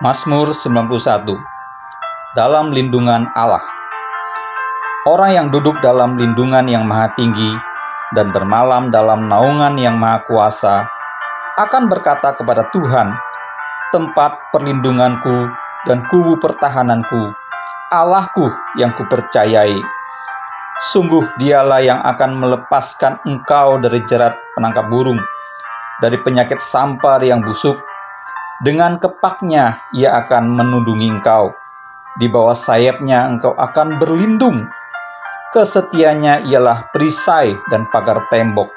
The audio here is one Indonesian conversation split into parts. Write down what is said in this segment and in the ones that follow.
Mazmur 91. Dalam lindungan Allah. Orang yang duduk dalam lindungan yang maha tinggi dan bermalam dalam naungan yang maha kuasa akan berkata kepada Tuhan, tempat perlindunganku dan kubu pertahananku, Allahku yang kupercayai. Sungguh dialah yang akan melepaskan engkau dari jerat penangkap burung, dari penyakit sampar yang busuk. Dengan kepaknya ia akan menundungi engkau. Di bawah sayapnya engkau akan berlindung. Kesetiaannya ialah perisai dan pagar tembok.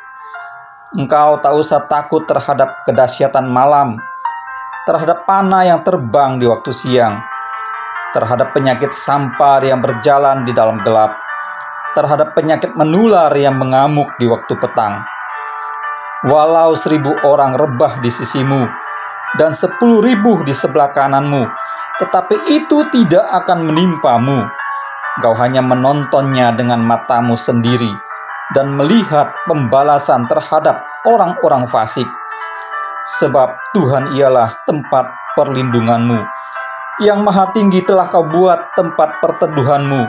Engkau tak usah takut terhadap kedahsyatan malam, terhadap panah yang terbang di waktu siang, terhadap penyakit sampar yang berjalan di dalam gelap, terhadap penyakit menular yang mengamuk di waktu petang. Walau 1.000 orang rebah di sisimu dan 10.000 di sebelah kananmu, tetapi itu tidak akan menimpamu. Engkau hanya menontonnya dengan matamu sendiri dan melihat pembalasan terhadap orang-orang fasik. Sebab Tuhan ialah tempat perlindunganmu. Yang Maha Tinggi telah kau buat tempat perteduhanmu.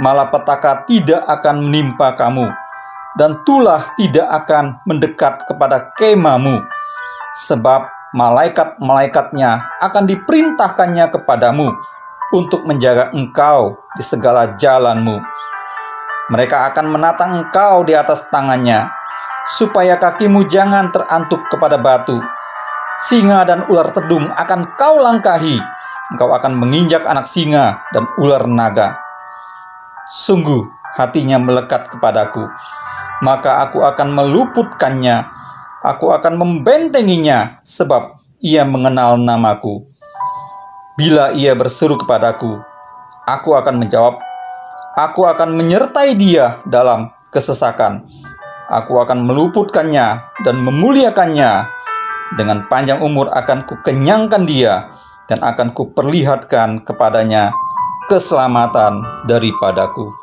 Malapetaka tidak akan menimpa kamu, dan tulah tidak akan mendekat kepada kemahmu. Sebab malaikat-malaikatnya akan diperintahkannya kepadamu untuk menjaga engkau di segala jalanmu. Mereka akan menatang engkau di atas tangannya, supaya kakimu jangan terantuk kepada batu. Singa dan ular tedung akan kau langkahi, engkau akan menginjak anak singa dan ular naga. Sungguh hatinya melekat kepadaku, maka aku akan meluputkannya. Aku akan membentenginya, sebab ia mengenal namaku. Bila ia berseru kepadaku, aku akan menjawab. Aku akan menyertai dia dalam kesesakan. Aku akan meluputkannya dan memuliakannya. Dengan panjang umur akan kukenyangkan dia, dan akan kuperlihatkan kepadanya keselamatan daripadaku.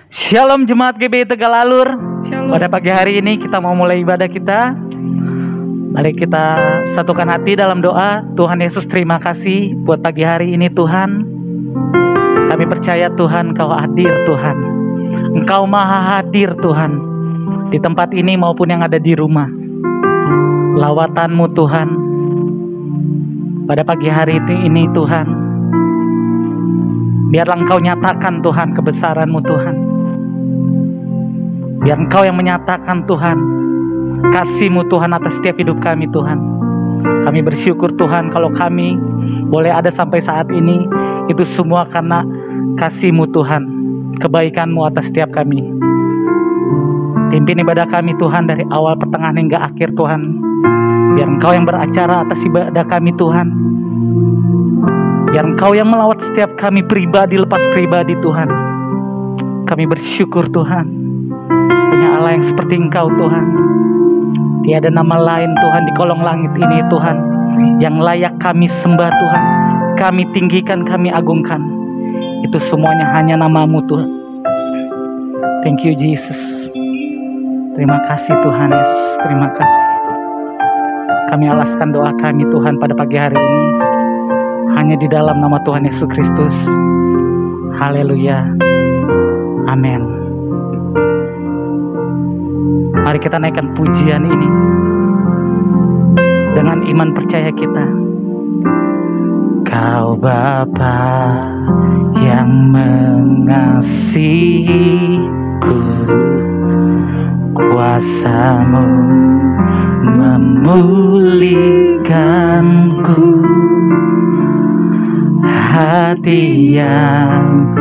Shalom Jemaat GBI Tegalalur. Shalom. Pada pagi hari ini kita mau mulai ibadah kita. Mari kita satukan hati dalam doa. Tuhan Yesus, terima kasih buat pagi hari ini Tuhan. Kami percaya Tuhan Kau hadir Tuhan. Engkau maha hadir Tuhan, di tempat ini maupun yang ada di rumah. Lawatan-Mu Tuhan pada pagi hari ini Tuhan, biarlah Engkau nyatakan Tuhan kebesaran-Mu Tuhan. Biar Engkau yang menyatakan Tuhan kasih-Mu Tuhan atas setiap hidup kami Tuhan. Kami bersyukur Tuhan kalau kami boleh ada sampai saat ini, itu semua karena kasih-Mu Tuhan, kebaikan-Mu atas setiap kami. Pimpin ibadah kami Tuhan dari awal pertengahan hingga akhir Tuhan. Biar Engkau yang beracara atas ibadah kami Tuhan. Biar Engkau yang melawat setiap kami pribadi lepas pribadi Tuhan. Kami bersyukur Tuhan, punya Allah yang seperti Engkau Tuhan. Tiada nama lain Tuhan di kolong langit ini Tuhan yang layak kami sembah Tuhan, kami tinggikan, kami agungkan. Itu semuanya hanya nama-Mu Tuhan. Thank you Jesus. Terima kasih Tuhan Yesus, terima kasih. Kami alaskan doa kami Tuhan pada pagi hari ini hanya di dalam nama Tuhan Yesus Kristus. Haleluya. Amin. Mari kita naikkan pujian ini dengan iman percaya kita. Kau Bapa yang mengasihiku, kuasa-Mu memulihkanku. Hati yang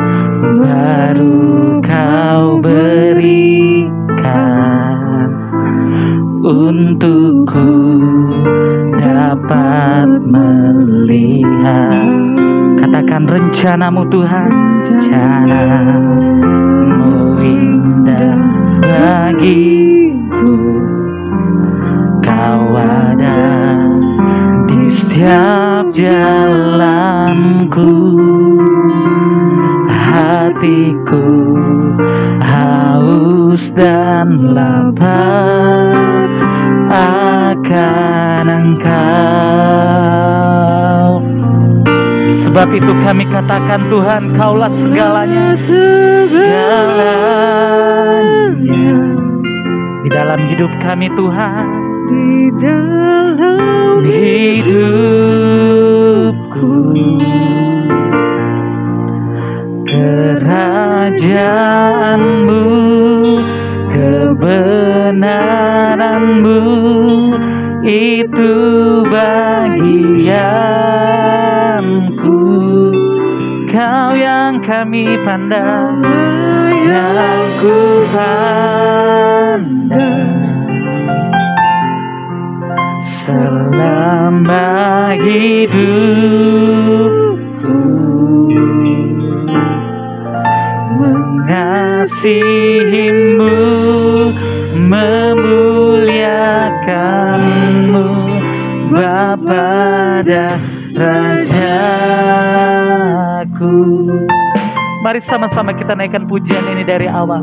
baru Kau berikan untukku dapat melihat. Katakan rencana-Mu Tuhan, rencana-Mu indah bagiku. Kau ada di setiap jalanku. Hatiku haus dan lapar akan Engkau. Sebab itu kami katakan Tuhan, Kaulah segalanya, di dalam hidup kami Tuhan, di dalam hidupku. Kerajaan-Mu, kebenaran-Mu, itu bagianku. Kau yang kami pandang, yang ku pandang, selama hidupku. Mengasihi-Mu, memuliakan-Mu, Bapa dan Rajaku. Mari sama-sama kita naikkan pujian ini dari awal.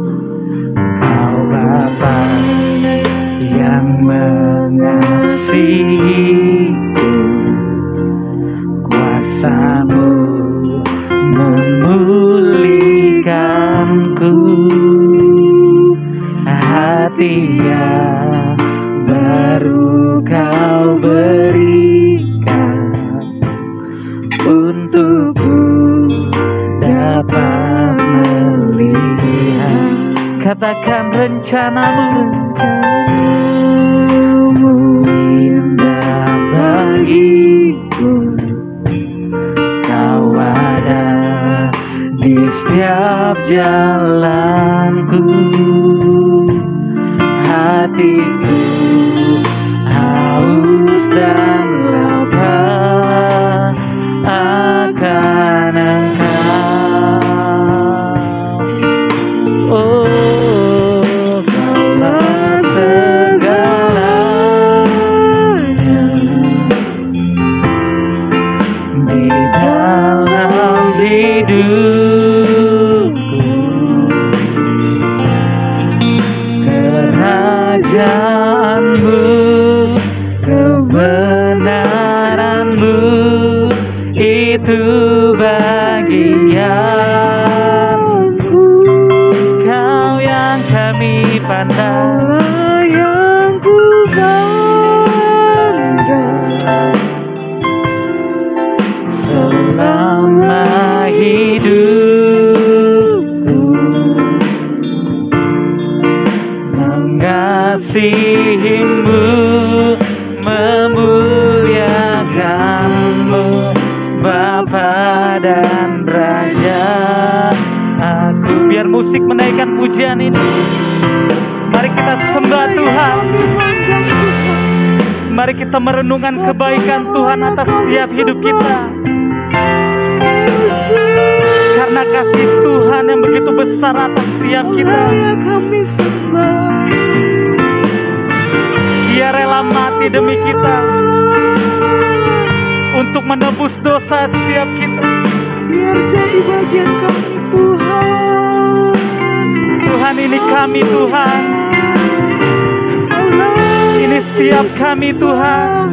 Kau Bapa yang mengasihiku, kuasa-Mu memulihkanku, hati yang baru Kau berikan untukku dapat melihat. Katakan rencana-Mu, rencana-Mu indah bagiku. Kau ada di setiap jalanku, hatiku haus dan lapar akan Engkau. Oh, Kaulah segalanya di dalam hidupku. Kerajaan-Mu, kebenaran-Mu, itu bagianku. Kau yang kami pandang, yang ku pandang, selama hidupku. Mengasihi-Mu, memuliakan-Mu, Bapa dan Raja aku. Biar musik menaikkan pujian ini. Mari kita sembah Tuhan. Mari kita merenungkan kebaikan Tuhan atas setiap hidup kita. Karena kasih Tuhan yang begitu besar atas setiap kita, kami sembah. Dia rela mati demi kita, untuk menebus dosa setiap kita. Biar jadi bagian kami Tuhan. Tuhan, ini kami Tuhan. Ini setiap kami Tuhan.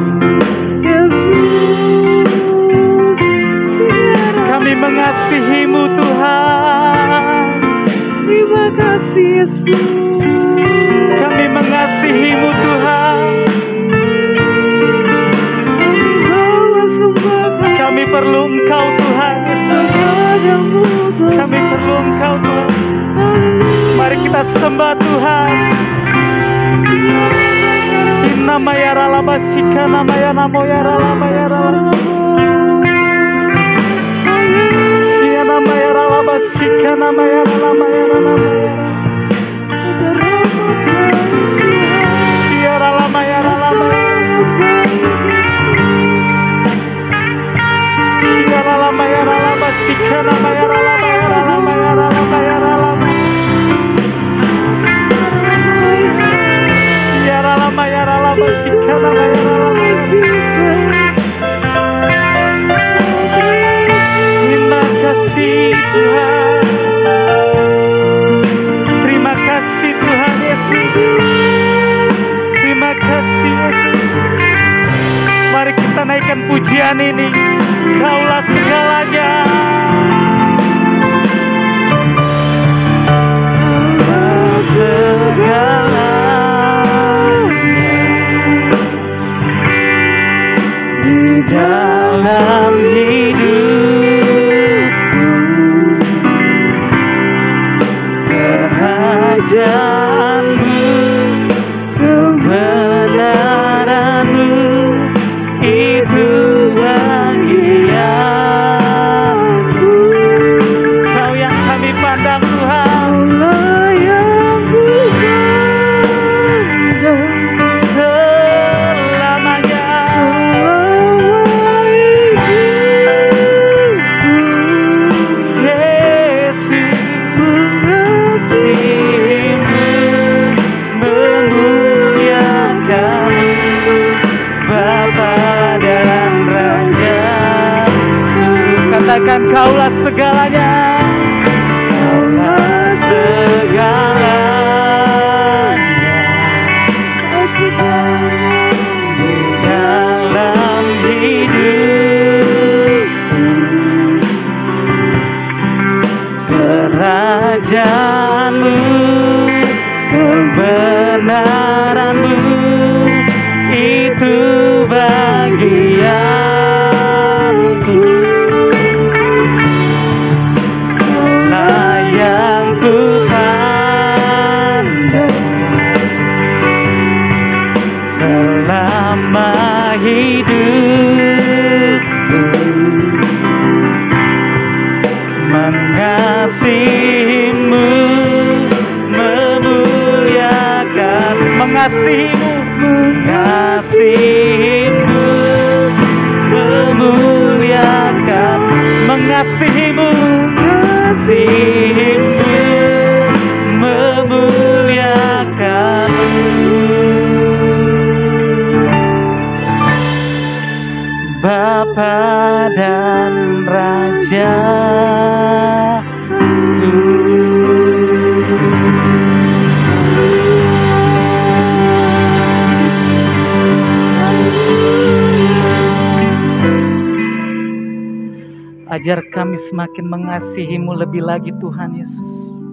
Yesus, Kami mengasihi-Mu Tuhan. terima kasih Yesus. Kami mengasihi-Mu Tuhan. Kami perlu Engkau Tuhan Yesus. Kami perlu Engkau Tuhan. Mari kita sembah Tuhan. Inna maya ralaba sika namaya namoya ralaba ya ralaba. Dia namaya ralaba sika namaya ralaba ya ralaba. Dia ralaba ya ralaba. Dia ralaba ya ralaba sika namaya ralaba ya ralaba ya ralaba ya ralaba. Ya ralaba ya ralaba sika namaya ralaba. Terima kasih Tuhan. Terima kasih Tuhan Yesus. Terima kasih Yesus. Mari kita naikkan pujian ini. Kaulah segalanya. Di dalam hidupku, kerajaanmu, kebenaranmu, itu bagianku. Kau yang kami pandang Tuhan, Kaulah yang ku pandang selamanya. selama hidupku. Yesus, Mengasihimu, memuliakanmu, Bapa dan Raja. Katakan kaulah segalanya. Kaulah segalanya di dalam hidupku, kerajaanmu, kebenaranmu, itu bagianku. Kaulah yang ku pandang selama hidupku, mengasihimu, memuliakan, mengasihimu, mengasihimu, memuliakan, mengasihimu, mengasihimu, memuliakanmu, Bapa dan Raja-Ku. Ajar kami semakin mengasihi-Mu lebih lagi Tuhan Yesus.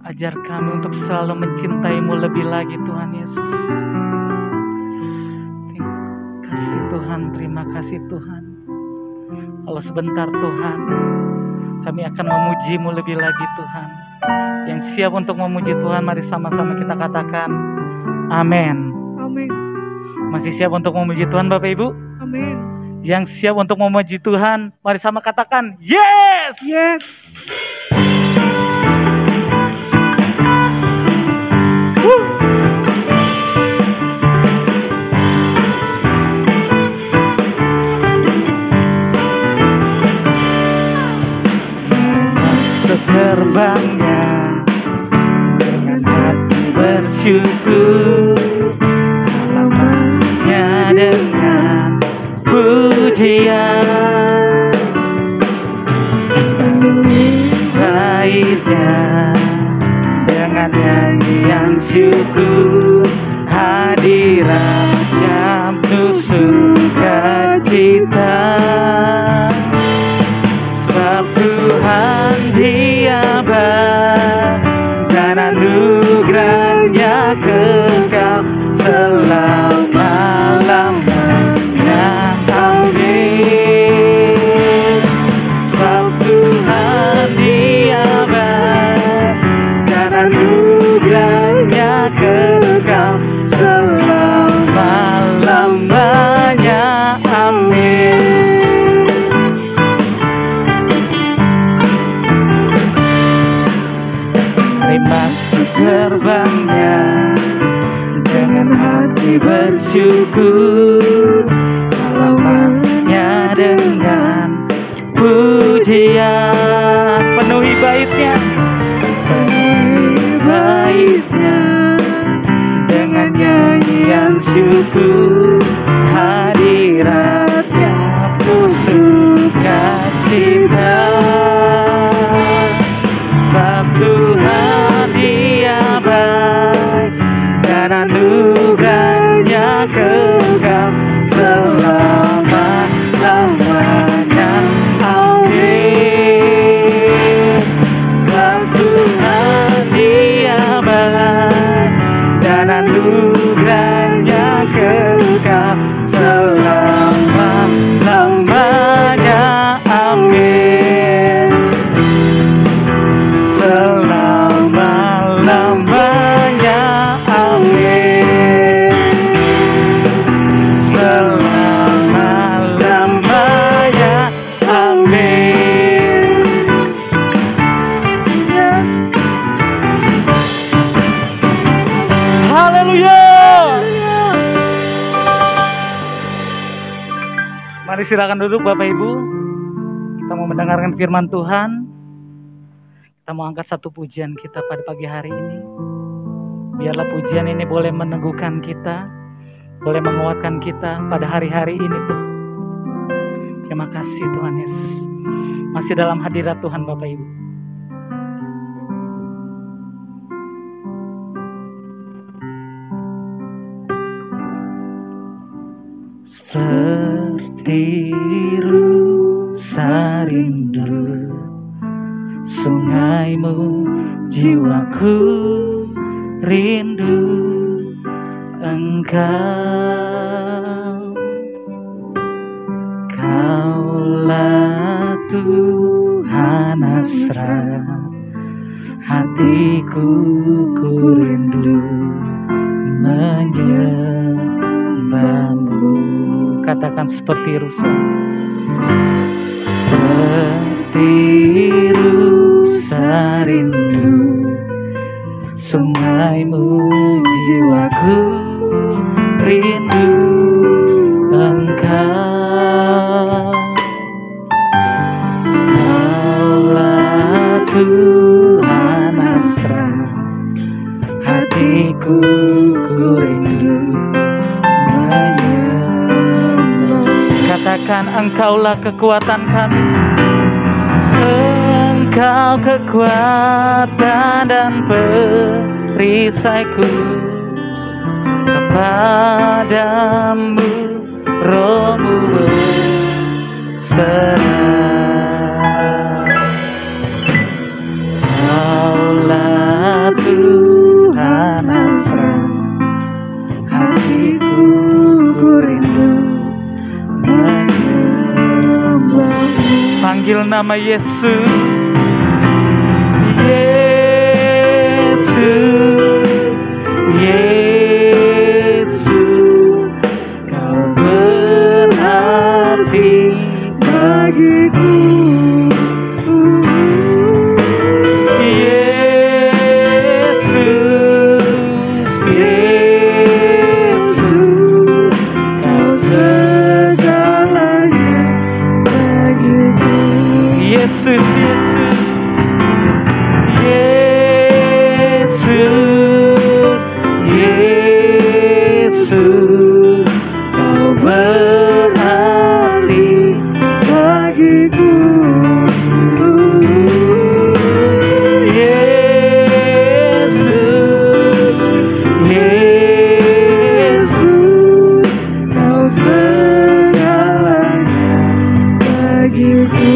Ajar kami untuk selalu mencintai-Mu lebih lagi Tuhan Yesus. Terima kasih Tuhan, terima kasih Tuhan. Kalau sebentar Tuhan, kami akan memuji-Mu lebih lagi Tuhan. Yang siap untuk memuji Tuhan, mari sama-sama kita katakan amin. Amin. Masih siap untuk memuji Tuhan Bapak Ibu? Amin. Yang siap untuk memuji Tuhan, mari sama katakan yes. Yes. Masuk gerbangnya dengan hati bersyukur, halamannya dengan pujian, penuhi baitnya dengan nyanyian syukur, hadiratnya penuh sukacita. Sebab Tuhan Dia baik dan anugerahnya kekal selama-lamanya. Amin. Sebab Tuhan Dia baik dan anugerahnya kekal selama-lamanya. Amin. Masuk gerbangnya dengan hati bersyukur, halamannya dengan pujian, penuhi baitnya dengan nyanyian syukur, hadiratnya penuh sukacita. Sebab Tuhan Dia baik dan anugerahnya kekal selama-lamanya. Mari silakan duduk Bapak Ibu. Kita mau mendengarkan firman Tuhan. Kita mau angkat satu pujian kita pada pagi hari ini. Biarlah pujian ini boleh meneguhkan kita, boleh menguatkan kita pada hari-hari ini Tuhan. Terima kasih Tuhan Yesus. Masih dalam hadirat Tuhan Bapak Ibu. Seperti rusa rindu sungaimu, jiwaku rindu Engkau. Kaulah Tuhan hasrat hatiku, ku rindu menyembahmu. Katakan seperti rusa, seperti rusa rindu sungaimu, jiwaku rindu Engkau. Kaulah Tuhan hasrat hatiku, ku rindu menyembah. Katakan Engkaulah kekuatan kami, Engkau kekuatan dan perisaiku. Kepadamu rohmu berserah. Kaulah Tuhan hasrat hatiku, ku rindu menyembahmu. Panggil nama Yesus, Yesus, Yesus, Kau berarti bagiku. Yesus, Yesus, Kau segalanya bagiku. Yesus, Yesus, Yesus, Yesus, Kau berarti bagiku. Yesus, Yesus, Kau segalanya bagiku.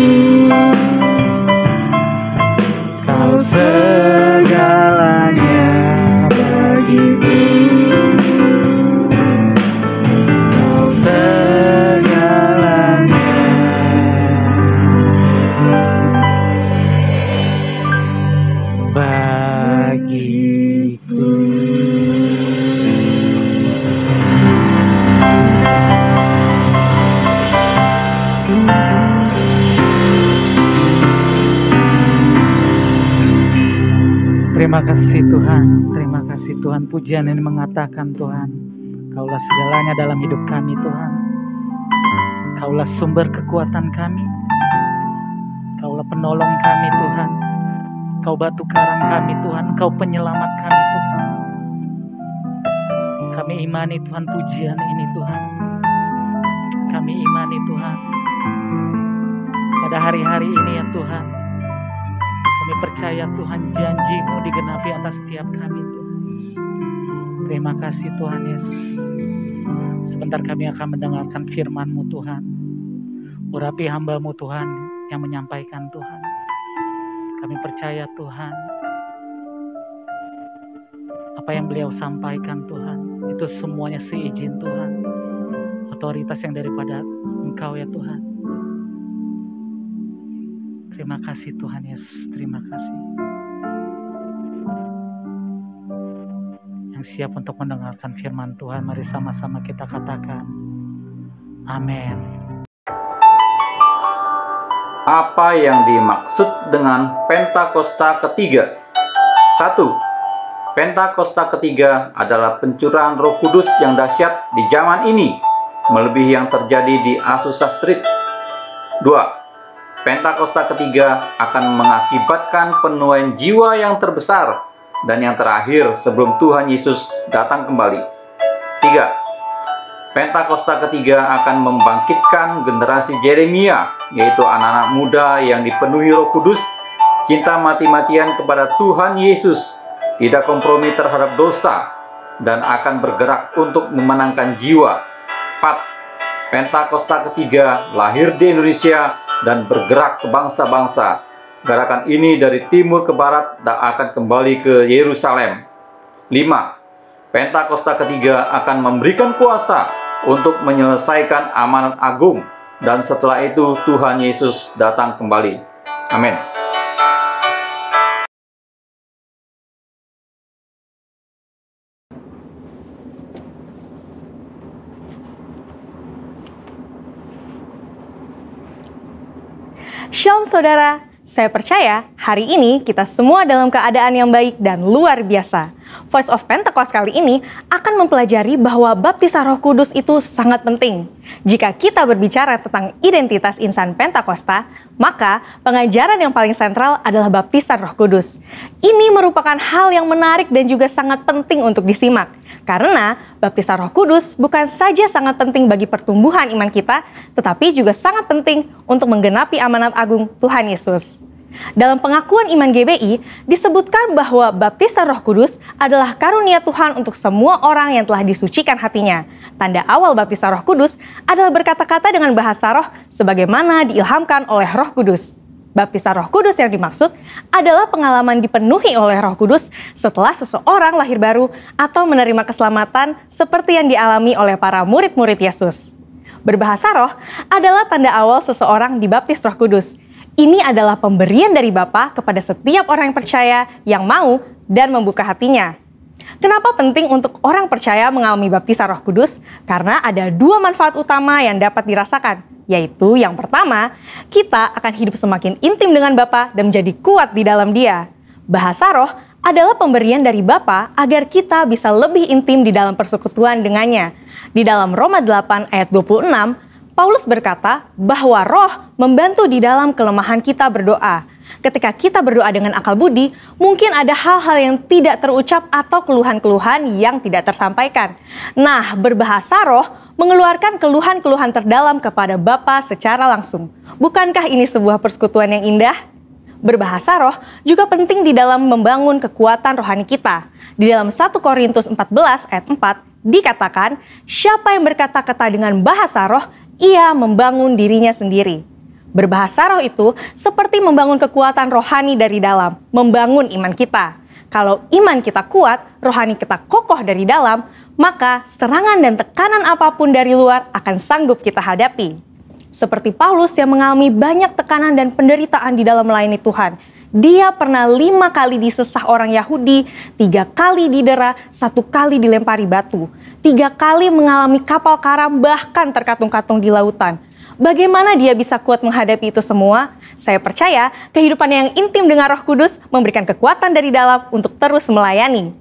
Kau segalanya bagiku. Kau segalanya bagiku. Terima kasih Tuhan, terima kasih Tuhan. Pujian ini mengatakan Tuhan, Kaulah segalanya dalam hidup kami Tuhan. Kaulah sumber kekuatan kami, Kaulah penolong kami Tuhan. Kau batu karang kami Tuhan, Kau penyelamat kami Tuhan. Kami imani Tuhan pujian ini Tuhan. Kami imani Tuhan pada hari-hari ini ya Tuhan. Kami percaya Tuhan janji-Mu digenapi atas setiap kami Tuhan Yesus. Terima kasih Tuhan Yesus. Sebentar kami akan mendengarkan firman-Mu Tuhan. Urapi hamba-Mu Tuhan yang menyampaikan Tuhan. Kami percaya Tuhan, apa yang beliau sampaikan Tuhan, itu semuanya seizin Tuhan. Otoritas yang daripada Engkau ya Tuhan. Terima kasih Tuhan Yesus, terima kasih. Yang siap untuk mendengarkan firman Tuhan, mari sama-sama kita katakan, amin. Apa yang dimaksud dengan Pentakosta ketiga? 1. Pentakosta ketiga adalah pencurahan Roh Kudus yang dahsyat di zaman ini. melebihi yang terjadi di Azusa Street. 2. Pentakosta ketiga akan mengakibatkan penuaian jiwa yang terbesar dan yang terakhir sebelum Tuhan Yesus datang kembali. 3. Pentakosta ketiga akan membangkitkan generasi Yeremia, yaitu anak-anak muda yang dipenuhi Roh Kudus, cinta mati-matian kepada Tuhan Yesus, tidak kompromi terhadap dosa, dan akan bergerak untuk memenangkan jiwa. 4. Pentakosta ketiga lahir di Indonesia dan bergerak ke bangsa-bangsa. Gerakan ini dari timur ke barat dan akan kembali ke Yerusalem. 5. Pentakosta ketiga akan memberikan kuasa untuk menyelesaikan amanat agung, dan setelah itu Tuhan Yesus datang kembali. Amin. Shalom saudara, saya percaya hari ini kita semua dalam keadaan yang baik dan luar biasa. Voice of Pentecost kali ini akan mempelajari bahwa baptisan Roh Kudus itu sangat penting. Jika kita berbicara tentang identitas insan Pentakosta, maka pengajaran yang paling sentral adalah baptisan Roh Kudus. Ini merupakan hal yang menarik dan juga sangat penting untuk disimak. Karena baptisan Roh Kudus bukan saja sangat penting bagi pertumbuhan iman kita, tetapi juga sangat penting untuk menggenapi amanat agung Tuhan Yesus. Dalam pengakuan iman GBI, disebutkan bahwa baptisan Roh Kudus adalah karunia Tuhan untuk semua orang yang telah disucikan hatinya. Tanda awal baptisan Roh Kudus adalah berkata-kata dengan bahasa roh sebagaimana diilhamkan oleh Roh Kudus. Baptisan Roh Kudus yang dimaksud adalah pengalaman dipenuhi oleh Roh Kudus setelah seseorang lahir baru atau menerima keselamatan seperti yang dialami oleh para murid-murid Yesus. Berbahasa roh adalah tanda awal seseorang dibaptis Roh Kudus. Ini adalah pemberian dari Bapa kepada setiap orang yang percaya yang mau dan membuka hatinya. Kenapa penting untuk orang percaya mengalami baptisan Roh Kudus? Karena ada dua manfaat utama yang dapat dirasakan, yaitu yang pertama, kita akan hidup semakin intim dengan Bapa dan menjadi kuat di dalam Dia. Bahasa roh adalah pemberian dari Bapa agar kita bisa lebih intim di dalam persekutuan dengannya. Di dalam Roma 8 ayat 26, Paulus berkata bahwa roh membantu di dalam kelemahan kita berdoa. Ketika kita berdoa dengan akal budi, mungkin ada hal-hal yang tidak terucap atau keluhan-keluhan yang tidak tersampaikan. Nah, berbahasa roh mengeluarkan keluhan-keluhan terdalam kepada Bapa secara langsung. Bukankah ini sebuah persekutuan yang indah? Berbahasa roh juga penting di dalam membangun kekuatan rohani kita. Di dalam 1 Korintus 14 ayat 4 dikatakan, siapa yang berkata-kata dengan bahasa roh, ia membangun dirinya sendiri. Berbahasa roh itu seperti membangun kekuatan rohani dari dalam, membangun iman kita. Kalau iman kita kuat, rohani kita kokoh dari dalam, maka serangan dan tekanan apapun dari luar akan sanggup kita hadapi. Seperti Paulus yang mengalami banyak tekanan dan penderitaan di dalam melayani Tuhan. Dia pernah 5 kali disesah orang Yahudi, 3 kali didera, 1 kali dilempari batu, 3 kali mengalami kapal karam, bahkan terkatung-katung di lautan. Bagaimana dia bisa kuat menghadapi itu semua? Saya percaya kehidupan yang intim dengan Roh Kudus memberikan kekuatan dari dalam untuk terus melayani.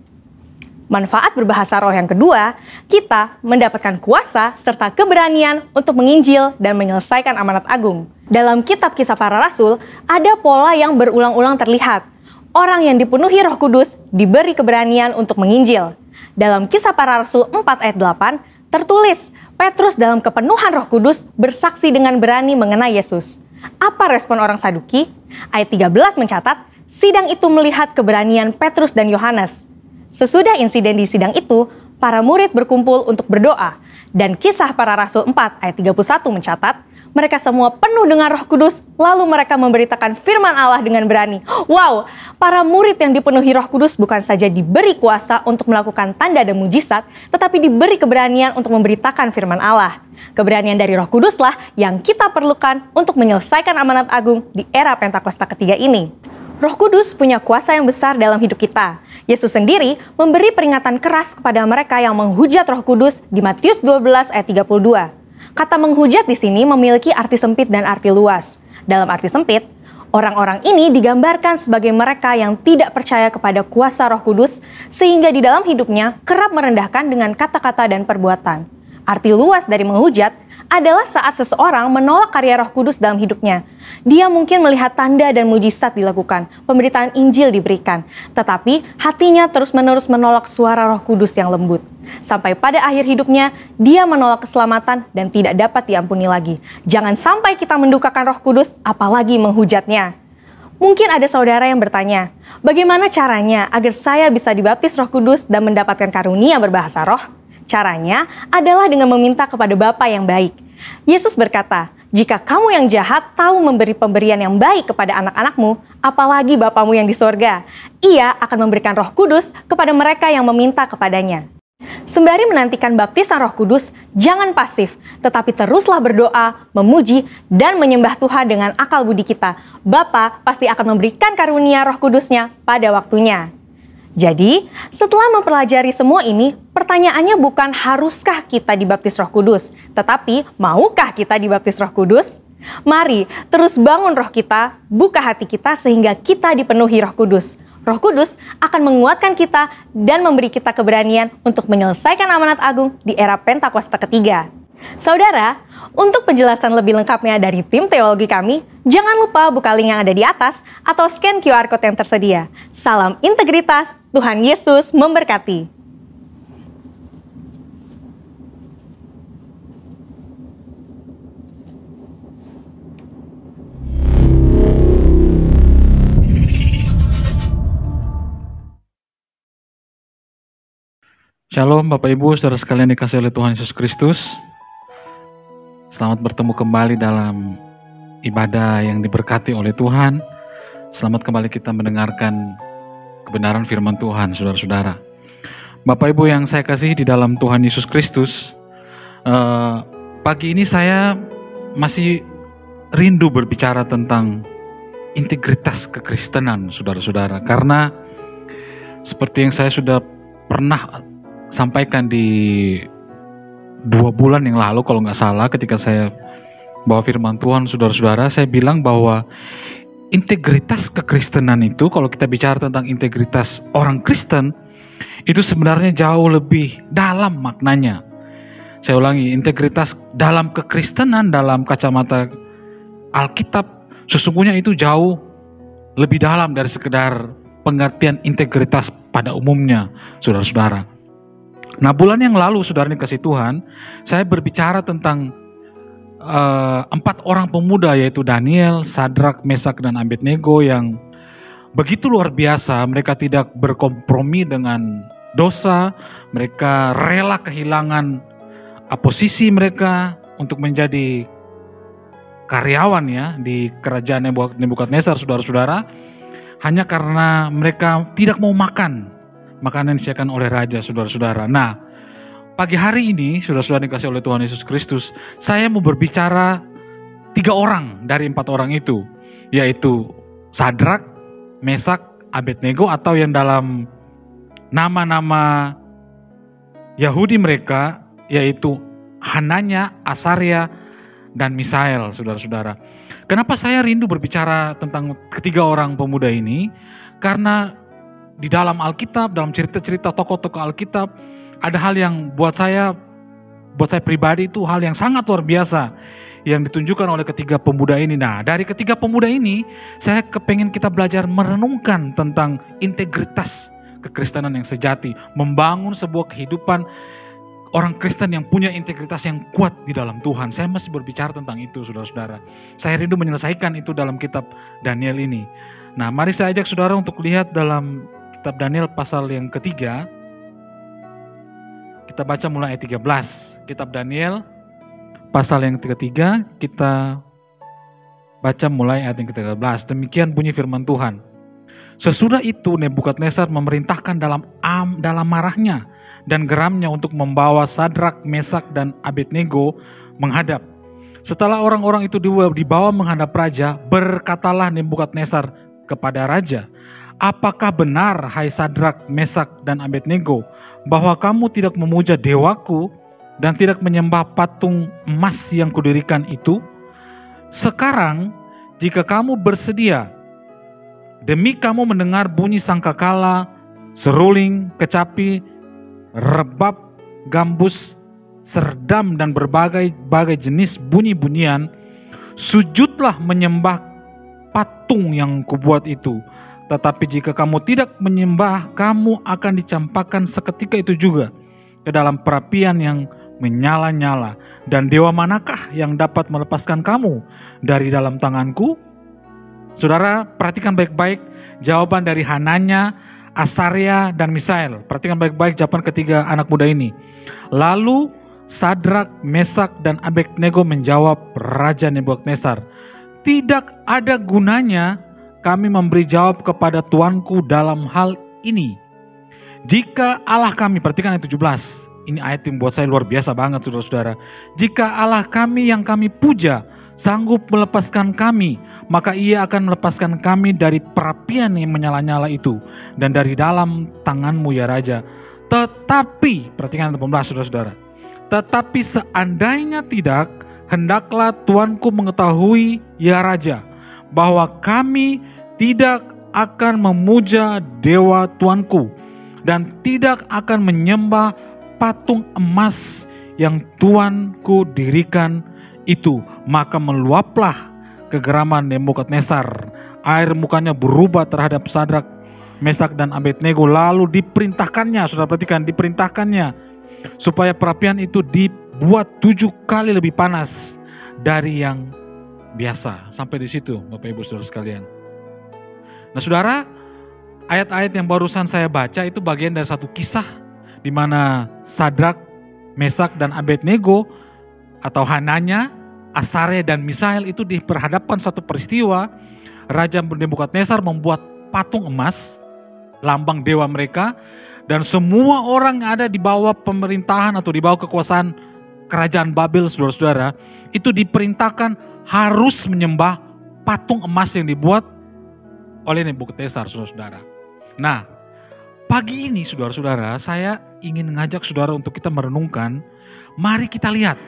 Manfaat berbahasa roh yang kedua, kita mendapatkan kuasa serta keberanian untuk menginjil dan menyelesaikan amanat agung. Dalam kitab Kisah Para Rasul, ada pola yang berulang-ulang terlihat. Orang yang dipenuhi Roh Kudus diberi keberanian untuk menginjil. Dalam Kisah Para Rasul 4 ayat 8, tertulis, Petrus dalam kepenuhan Roh Kudus bersaksi dengan berani mengenai Yesus. Apa respon orang Saduki? Ayat 13 mencatat, sidang itu melihat keberanian Petrus dan Yohanes. Sesudah insiden di sidang itu, para murid berkumpul untuk berdoa. Dan Kisah Para Rasul 4 ayat 31 mencatat, mereka semua penuh dengan Roh Kudus, lalu mereka memberitakan firman Allah dengan berani. Wow, para murid yang dipenuhi Roh Kudus bukan saja diberi kuasa untuk melakukan tanda dan mujizat, tetapi diberi keberanian untuk memberitakan firman Allah. Keberanian dari Roh Kuduslah yang kita perlukan untuk menyelesaikan amanat agung di era Pentakosta ketiga ini. Roh Kudus punya kuasa yang besar dalam hidup kita. Yesus sendiri memberi peringatan keras kepada mereka yang menghujat Roh Kudus di Matius 12 ayat 32. Kata menghujat di sini memiliki arti sempit dan arti luas. Dalam arti sempit, orang-orang ini digambarkan sebagai mereka yang tidak percaya kepada kuasa Roh Kudus, sehingga di dalam hidupnya kerap merendahkan dengan kata-kata dan perbuatan. Arti luas dari menghujat adalah saat seseorang menolak karya Roh Kudus dalam hidupnya. Dia mungkin melihat tanda dan mujizat dilakukan, pemberitaan Injil diberikan, tetapi hatinya terus-menerus menolak suara Roh Kudus yang lembut. Sampai pada akhir hidupnya, dia menolak keselamatan dan tidak dapat diampuni lagi. Jangan sampai kita mendukakan Roh Kudus, apalagi menghujatnya. Mungkin ada saudara yang bertanya, bagaimana caranya agar saya bisa dibaptis Roh Kudus dan mendapatkan karunia berbahasa roh? Caranya adalah dengan meminta kepada Bapa yang baik. Yesus berkata, jika kamu yang jahat tahu memberi pemberian yang baik kepada anak-anakmu, apalagi Bapamu yang di sorga, Ia akan memberikan Roh Kudus kepada mereka yang meminta kepadanya. Sembari menantikan baptisan Roh Kudus, jangan pasif, tetapi teruslah berdoa, memuji, dan menyembah Tuhan dengan akal budi kita. Bapa pasti akan memberikan karunia Roh Kudus-Nya pada waktunya. Jadi, setelah mempelajari semua ini, pertanyaannya bukan haruskah kita dibaptis Roh Kudus, tetapi maukah kita dibaptis Roh Kudus? Mari terus bangun roh kita, buka hati kita sehingga kita dipenuhi Roh Kudus. Roh Kudus akan menguatkan kita dan memberi kita keberanian untuk menyelesaikan amanat agung di era Pentakosta ketiga. Saudara, untuk penjelasan lebih lengkapnya dari tim teologi kami, jangan lupa buka link yang ada di atas atau scan QR Code yang tersedia. Salam integritas, Tuhan Yesus memberkati. Shalom Bapak Ibu, saudara sekalian dikasihi oleh Tuhan Yesus Kristus. Selamat bertemu kembali dalam ibadah yang diberkati oleh Tuhan. Selamat kembali kita mendengarkan kebenaran firman Tuhan, saudara-saudara. Bapak Ibu yang saya kasihi di dalam Tuhan Yesus Kristus, pagi ini saya masih rindu berbicara tentang integritas kekristenan, saudara-saudara. Karena seperti yang saya sudah pernah sampaikan di 2 bulan yang lalu kalau nggak salah, ketika saya bawa firman Tuhan, saudara-saudara, saya bilang bahwa integritas kekristenan itu, kalau kita bicara tentang integritas orang Kristen, itu sebenarnya jauh lebih dalam maknanya. Saya ulangi, integritas dalam kekristenan dalam kacamata Alkitab sesungguhnya itu jauh lebih dalam dari sekedar pengertian integritas pada umumnya, saudara-saudara. Nah, bulan yang lalu, saudara dikasih Tuhan, saya berbicara tentang 4 orang pemuda, yaitu Daniel, Sadrak, Mesak, dan Abednego, yang begitu luar biasa. Mereka tidak berkompromi dengan dosa, mereka rela kehilangan posisi mereka untuk menjadi karyawan ya di kerajaan Nebukadnezar, saudara-saudara, hanya karena mereka tidak mau makan makanan yang disediakan oleh raja, saudara-saudara. Nah, pagi hari ini, saudara-saudara dikasih oleh Tuhan Yesus Kristus, saya mau berbicara 3 orang dari 4 orang itu, yaitu Sadrak, Mesak, Abednego, atau yang dalam nama-nama Yahudi mereka, yaitu Hananya, Asaria, dan Misael, saudara-saudara. Kenapa saya rindu berbicara tentang ketiga orang pemuda ini? Karena di dalam Alkitab, dalam cerita-cerita tokoh-tokoh Alkitab, ada hal yang buat saya pribadi itu hal yang sangat luar biasa yang ditunjukkan oleh ketiga pemuda ini. Nah, dari ketiga pemuda ini, saya kepengen kita belajar merenungkan tentang integritas kekristenan yang sejati, membangun sebuah kehidupan orang Kristen yang punya integritas yang kuat di dalam Tuhan. Saya masih berbicara tentang itu, saudara-saudara. Saya rindu menyelesaikan itu dalam kitab Daniel ini. Nah, mari saya ajak saudara untuk lihat dalam kitab Daniel pasal yang ketiga. Kita baca mulai ayat 13. Kitab Daniel pasal yang ketiga, kita baca mulai ayat yang ke-13. Demikian bunyi firman Tuhan. Sesudah itu Nebukadnezar memerintahkan dalam marahnya dan geramnya untuk membawa Sadrak, Mesak, dan Abednego menghadap. Setelah orang-orang itu dibawa menghadap raja, berkatalah Nebukadnezar kepada raja, apakah benar, hai Sadrak, Mesak, dan Abednego, bahwa kamu tidak memuja dewaku dan tidak menyembah patung emas yang kudirikan itu? Sekarang, jika kamu bersedia, demi kamu mendengar bunyi sangkakala, seruling, kecapi, rebab, gambus, serdam dan berbagai jenis bunyi-bunyian, sujudlah menyembah patung yang kubuat itu. Tetapi jika kamu tidak menyembah, kamu akan dicampakkan seketika itu juga ke dalam perapian yang menyala-nyala. Dan dewa manakah yang dapat melepaskan kamu dari dalam tanganku? Saudara, perhatikan baik-baik jawaban dari Hananya, Asaria, dan Misael. Perhatikan baik-baik jawaban ketiga anak muda ini. Lalu Sadrak, Mesak, dan Abednego menjawab Raja Nebukadnezar, tidak ada gunanya kami memberi jawab kepada tuanku dalam hal ini. Jika Allah kami, perhatikan ayat 17. Ini ayat yang buat saya luar biasa banget, saudara-saudara. Jika Allah kami yang kami puja sanggup melepaskan kami, maka ia akan melepaskan kami dari perapian yang menyala-nyala itu dan dari dalam tanganmu ya Raja. Tetapi, perhatikan ayat 18, saudara-saudara. Tetapi seandainya tidak, hendaklah tuanku mengetahui ya Raja, bahwa kami tidak akan memuja dewa tuanku dan tidak akan menyembah patung emas yang tuanku dirikan itu. Maka meluaplah kegeraman Nebukadnezar. Air mukanya berubah terhadap Sadrak, Mesak, dan Abednego. Lalu diperintahkannya, saudara perhatikan, diperintahkannya supaya perapian itu dibuat 7 kali lebih panas dari yang biasa. Sampai di situ Bapak Ibu Saudara sekalian. Nah saudara, ayat-ayat yang barusan saya baca itu bagian dari satu kisah di mana Sadrak, Mesak, dan Abednego atau Hananya, Asaria, dan Misael itu diperhadapkan satu peristiwa. Raja Nebukadnezar membuat patung emas, lambang dewa mereka, dan semua orang yang ada di bawah pemerintahan atau di bawah kekuasaan kerajaan Babel, saudara-saudara, itu diperintahkan harus menyembah patung emas yang dibuat oleh Nebukadnezar, saudara-saudara. Nah, pagi ini saudara-saudara, saya ingin mengajak saudara untuk kita merenungkan, mari kita lihat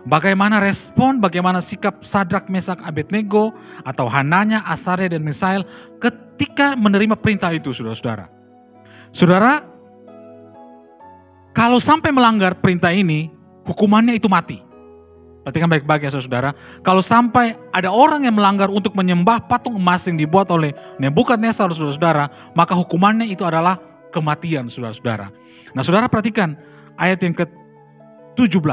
bagaimana respon, bagaimana sikap Sadrak, Mesak, Abednego atau Hananya, Asaria, dan Misael ketika menerima perintah itu, saudara-saudara. Saudara, kalau sampai melanggar perintah ini, hukumannya itu mati. Perhatikan baik-baik ya saudara. Kalau sampai ada orang yang melanggar untuk menyembah patung emas yang dibuat oleh Nebukadnezar, saudara-saudara, maka hukumannya itu adalah kematian, saudara-saudara. Nah saudara perhatikan ayat yang ke-17.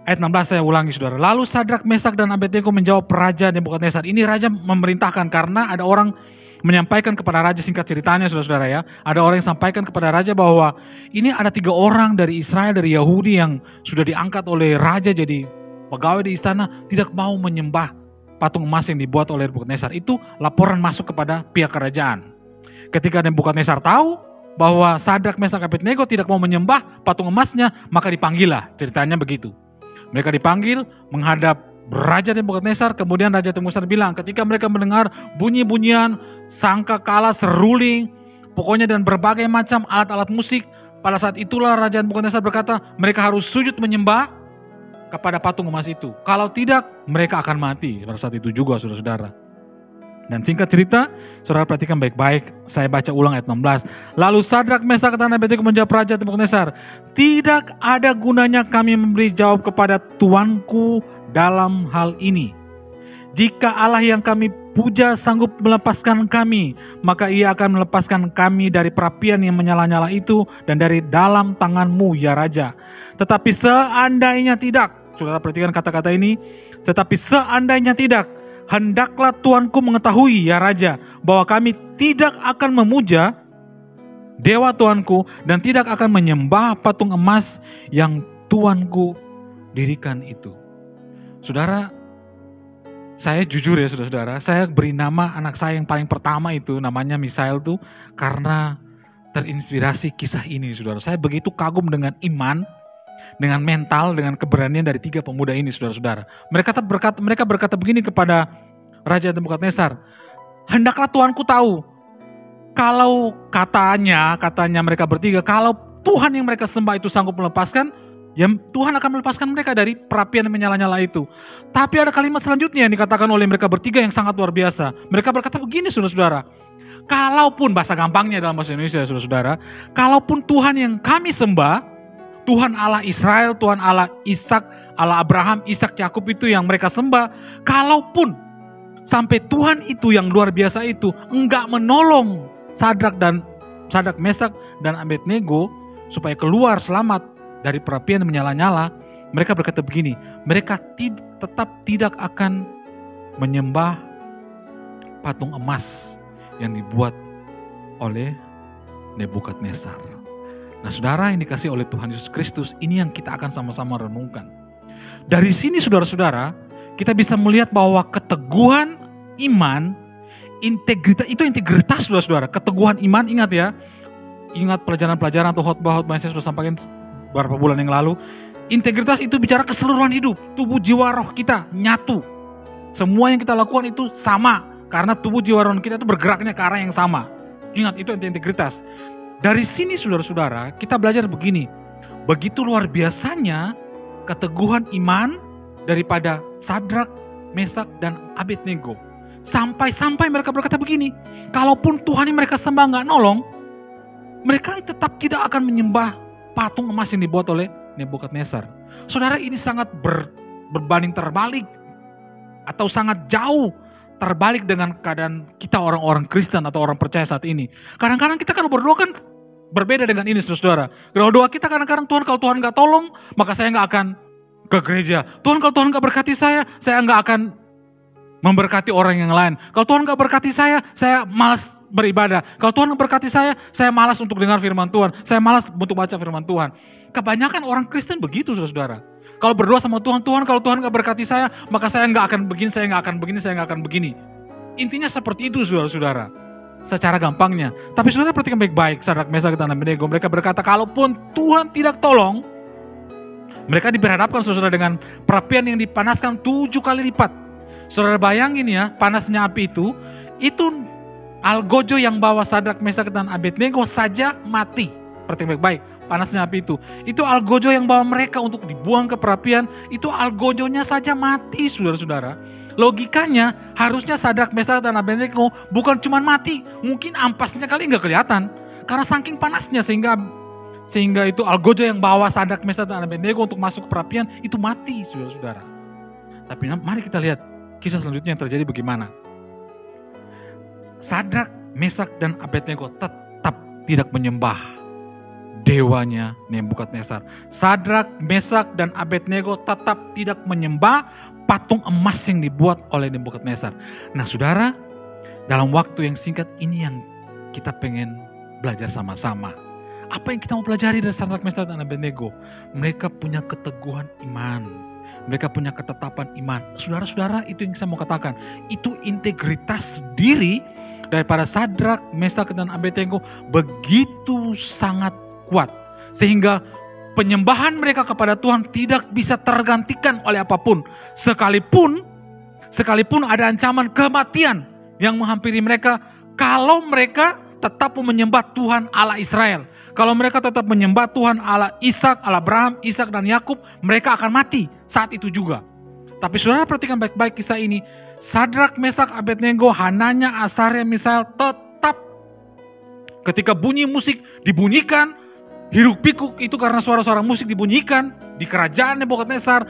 Ayat 16 saya ulangi saudara. Lalu Sadrak, Mesak, dan Abednego menjawab Raja Nebukadnezar. Ini raja memerintahkan karena ada orang menyampaikan kepada raja, singkat ceritanya saudara-saudara ya. Ada orang yang sampaikan kepada raja bahwa ini ada 3 orang dari Israel, dari Yahudi yang sudah diangkat oleh raja jadi pegawai di istana, tidak mau menyembah patung emas yang dibuat oleh Nebukadnezar. Itu laporan masuk kepada pihak kerajaan. Ketika Nebukadnezar tahu bahwa Sadrak, Mesak, Abednego tidak mau menyembah patung emasnya, maka dipanggillah, ceritanya begitu. Mereka dipanggil menghadap Raja Nebukadnezar. Kemudian Raja Nebukadnezar bilang, ketika mereka mendengar bunyi-bunyian, sangkakala, seruling, pokoknya dan berbagai macam alat-alat musik, pada saat itulah Raja Nebukadnezar berkata, mereka harus sujud menyembah kepada patung emas itu. Kalau tidak, mereka akan mati pada saat itu juga, saudara-saudara. Dan singkat cerita, saudara perhatikan baik-baik, saya baca ulang ayat 16. Lalu Sadrak, Mesak, dan Abednego menjawab Raja Nebukadnezar, tidak ada gunanya kami memberi jawab kepada tuanku dalam hal ini. Jika Allah yang kami puja sanggup melepaskan kami, maka ia akan melepaskan kami dari perapian yang menyala-nyala itu dan dari dalam tanganmu ya Raja. Tetapi seandainya tidak, saudara perhatikan kata-kata ini, tetapi seandainya tidak, hendaklah tuanku mengetahui ya Raja, bahwa kami tidak akan memuja dewa tuanku dan tidak akan menyembah patung emas yang tuanku dirikan itu. Saudara, saya jujur ya saudara-saudara, saya beri nama anak saya yang paling pertama itu namanya Misael tuh karena terinspirasi kisah ini saudara. Saya begitu kagum dengan iman, dengan mental, dengan keberanian dari 3 pemuda ini saudara-saudara. Mereka berkata begini kepada Raja Nebukadnezar, hendaklah tuanku tahu, kalau katanya mereka bertiga, kalau Tuhan yang mereka sembah itu sanggup melepaskan, ya Tuhan akan melepaskan mereka dari perapian yang menyala-nyala itu. Tapi ada kalimat selanjutnya yang dikatakan oleh mereka bertiga yang sangat luar biasa. Mereka berkata begini saudara-saudara, kalaupun, bahasa gampangnya dalam bahasa Indonesia saudara-saudara, kalaupun Tuhan yang kami sembah Tuhan Allah Israel, Tuhan Allah Ishak, Allah Abraham, Ishak, Yakub itu yang mereka sembah. Kalaupun sampai Tuhan itu yang luar biasa itu enggak menolong Sadrak, Mesak, dan Abednego supaya keluar selamat dari perapian menyala-nyala, mereka berkata begini, mereka tetap tidak akan menyembah patung emas yang dibuat oleh Nebukadnezar. Nah saudara, yang dikasih oleh Tuhan Yesus Kristus, ini yang kita akan sama-sama renungkan. Dari sini saudara-saudara, kita bisa melihat bahwa keteguhan iman, integritas saudara-saudara. Keteguhan iman, ingat ya, ingat pelajaran-pelajaran atau khotbah-khotbah yang saya sudah sampaikan beberapa bulan yang lalu. Integritas itu bicara keseluruhan hidup, tubuh jiwa roh kita nyatu. Semua yang kita lakukan itu sama, karena tubuh jiwa roh kita itu bergeraknya ke arah yang sama. Ingat, itu integritas. Dari sini saudara-saudara, kita belajar begini, begitu luar biasanya keteguhan iman daripada Sadrak, Mesak, dan Abednego. Sampai mereka berkata begini, kalaupun Tuhan yang mereka sembah nggak nolong, mereka tetap tidak akan menyembah patung emas yang dibuat oleh Nebukadnezar. Saudara, ini sangat berbanding terbalik atau sangat jauh terbalik dengan keadaan kita orang-orang Kristen atau orang percaya saat ini. Kadang-kadang kita kan berdoa kan berbeda dengan ini saudara. Kalau doa kita kadang-kadang, Tuhan kalau Tuhan gak tolong, maka saya gak akan ke gereja. Tuhan kalau Tuhan gak berkati saya gak akan memberkati orang yang lain. Kalau Tuhan gak berkati saya malas beribadah. Kalau Tuhan berkati saya malas untuk dengar firman Tuhan. Saya malas untuk baca firman Tuhan. Kebanyakan orang Kristen begitu saudara. Kalau berdoa sama Tuhan, Tuhan kalau Tuhan gak berkati saya, maka saya gak akan begini, saya gak akan begini. Intinya seperti itu saudara-saudara. Secara gampangnya. Tapi saudara perhatikan baik-baik, Sadrak, Mesak, dan Abednego. Mereka berkata, kalaupun Tuhan tidak tolong, mereka diperhadapkan saudara dengan perapian yang dipanaskan 7 kali lipat. Saudara bayangin ya, panasnya api itu algojo yang bawa Sadrak, Mesak, dan Abednego saja mati. Perhatikan baik-baik. Panasnya api itu algojo yang bawa mereka untuk dibuang ke perapian, itu algojonya saja mati saudara-saudara. Logikanya harusnya Sadrak, Mesak, dan Abednego bukan cuma mati, mungkin ampasnya kali nggak kelihatan karena saking panasnya sehingga itu algojo yang bawa Sadrak, Mesak, dan Abednego untuk masuk ke perapian itu mati saudara-saudara. Tapi mari kita lihat kisah selanjutnya yang terjadi bagaimana. Sadrak, Mesak, dan Abednego tetap tidak menyembah dewanya Nebukadnezar. Sadrak, Mesak, dan Abednego tetap tidak menyembah patung emas yang dibuat oleh Nebukadnezar. Nah saudara, dalam waktu yang singkat ini yang kita pengen belajar sama-sama. Apa yang kita mau pelajari dari Sadrak, Mesak, dan Abednego? Mereka punya keteguhan iman. Mereka punya ketetapan iman. Saudara-saudara, itu yang saya mau katakan. Itu integritas diri daripada Sadrak, Mesak, dan Abednego begitu sangat kuat. Sehingga penyembahan mereka kepada Tuhan tidak bisa tergantikan oleh apapun. Sekalipun ada ancaman kematian yang menghampiri mereka, kalau mereka tetap menyembah Tuhan Allah Israel. Kalau mereka tetap menyembah Tuhan Allah Ishak, Allah Abraham, Ishak, dan Yakub, mereka akan mati saat itu juga. Tapi saudara perhatikan baik-baik kisah ini. Sadrak, Mesak, Abednego, Hananya, Asaria, Misael tetap ketika bunyi musik dibunyikan, hiruk pikuk itu karena suara-suara musik dibunyikan di kerajaan Nebukadnezar,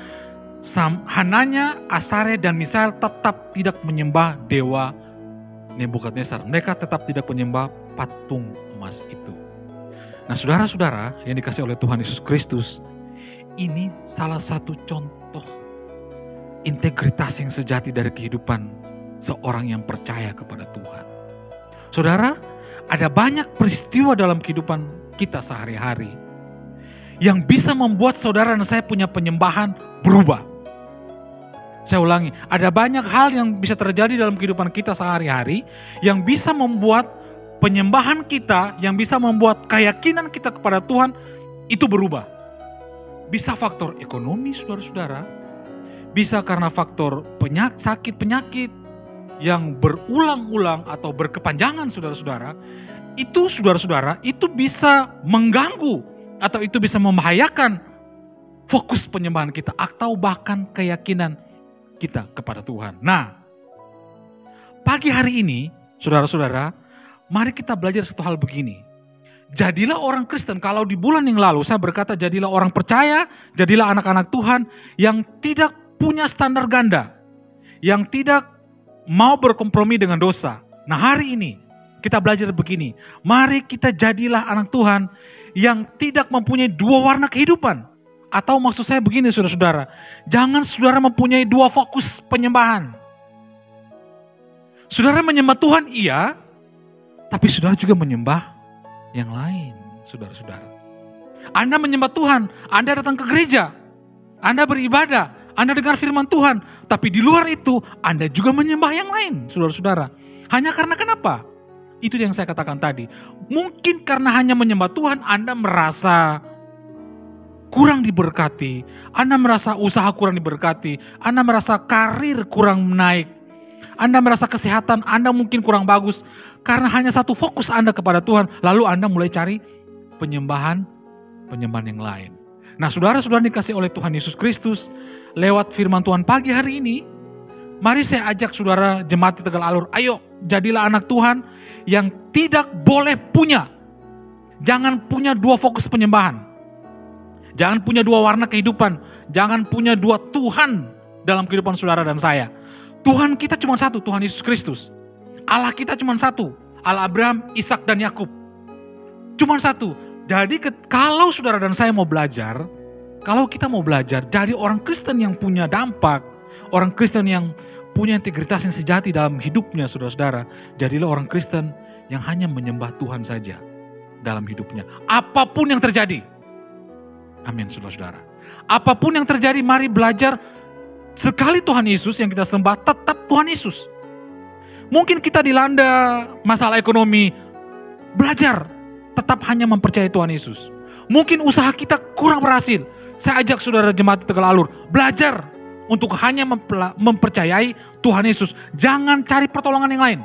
Hananya, Asaria, dan Misael tetap tidak menyembah dewa Nebukadnezar. Mereka tetap tidak menyembah patung emas itu. Nah saudara-saudara yang dikasih oleh Tuhan Yesus Kristus, ini salah satu contoh integritas yang sejati dari kehidupan seorang yang percaya kepada Tuhan. Saudara, ada banyak peristiwa dalam kehidupan kita sehari-hari yang bisa membuat saudara dan saya punya penyembahan berubah. Saya ulangi, ada banyak hal yang bisa terjadi dalam kehidupan kita sehari-hari yang bisa membuat penyembahan kita, yang bisa membuat keyakinan kita kepada Tuhan itu berubah. Bisa faktor ekonomi saudara-saudara, bisa karena faktor sakit penyakit yang berulang-ulang atau berkepanjangan saudara-saudara. Itu saudara-saudara, itu bisa mengganggu atau itu bisa membahayakan fokus penyembahan kita atau bahkan keyakinan kita kepada Tuhan. Nah, pagi hari ini saudara-saudara, mari kita belajar satu hal begini. jadilah orang Kristen. Kalau di bulan yang lalu saya berkata jadilah orang percaya, jadilah anak-anak Tuhan yang tidak punya standar ganda, yang tidak mau berkompromi dengan dosa. Nah hari ini kita belajar begini, mari kita jadilah anak Tuhan yang tidak mempunyai dua warna kehidupan. Atau maksud saya begini saudara-saudara, jangan saudara mempunyai dua fokus penyembahan. Saudara menyembah Tuhan iya, tapi saudara juga menyembah yang lain, saudara-saudara. Anda menyembah Tuhan, Anda datang ke gereja, Anda beribadah, Anda dengar firman Tuhan, tapi di luar itu Anda juga menyembah yang lain, saudara-saudara. Hanya karena kenapa? Itu yang saya katakan tadi. Mungkin karena hanya menyembah Tuhan, Anda merasa kurang diberkati, Anda merasa usaha kurang diberkati, Anda merasa karir kurang naik, Anda merasa kesehatan Anda mungkin kurang bagus, karena hanya satu fokus Anda kepada Tuhan, lalu Anda mulai cari penyembahan yang lain. Nah saudara-saudara dikasih oleh Tuhan Yesus Kristus, lewat firman Tuhan pagi hari ini, mari saya ajak saudara jemaat di Tegal Alur, ayo jadilah anak Tuhan yang tidak boleh punya, jangan punya dua fokus penyembahan. Jangan punya dua warna kehidupan. Jangan punya dua Tuhan dalam kehidupan saudara dan saya. Tuhan kita cuma satu, Tuhan Yesus Kristus. Allah kita cuma satu, Allah Abraham, Ishak dan Yakub. Cuma satu. Jadi kalau saudara dan saya mau belajar, kalau kita mau belajar jadi orang Kristen yang punya dampak, orang Kristen yang punya integritas yang sejati dalam hidupnya saudara-saudara, jadilah orang Kristen yang hanya menyembah Tuhan saja dalam hidupnya. Apapun yang terjadi. Amin saudara-saudara. Apapun yang terjadi mari belajar sekali Tuhan Yesus yang kita sembah tetap Tuhan Yesus. Mungkin kita dilanda masalah ekonomi, belajar tetap hanya mempercayai Tuhan Yesus. Mungkin usaha kita kurang berhasil, saya ajak saudara jemaat Tegal Alur belajar untuk hanya mempercayai Tuhan Yesus. Jangan cari pertolongan yang lain.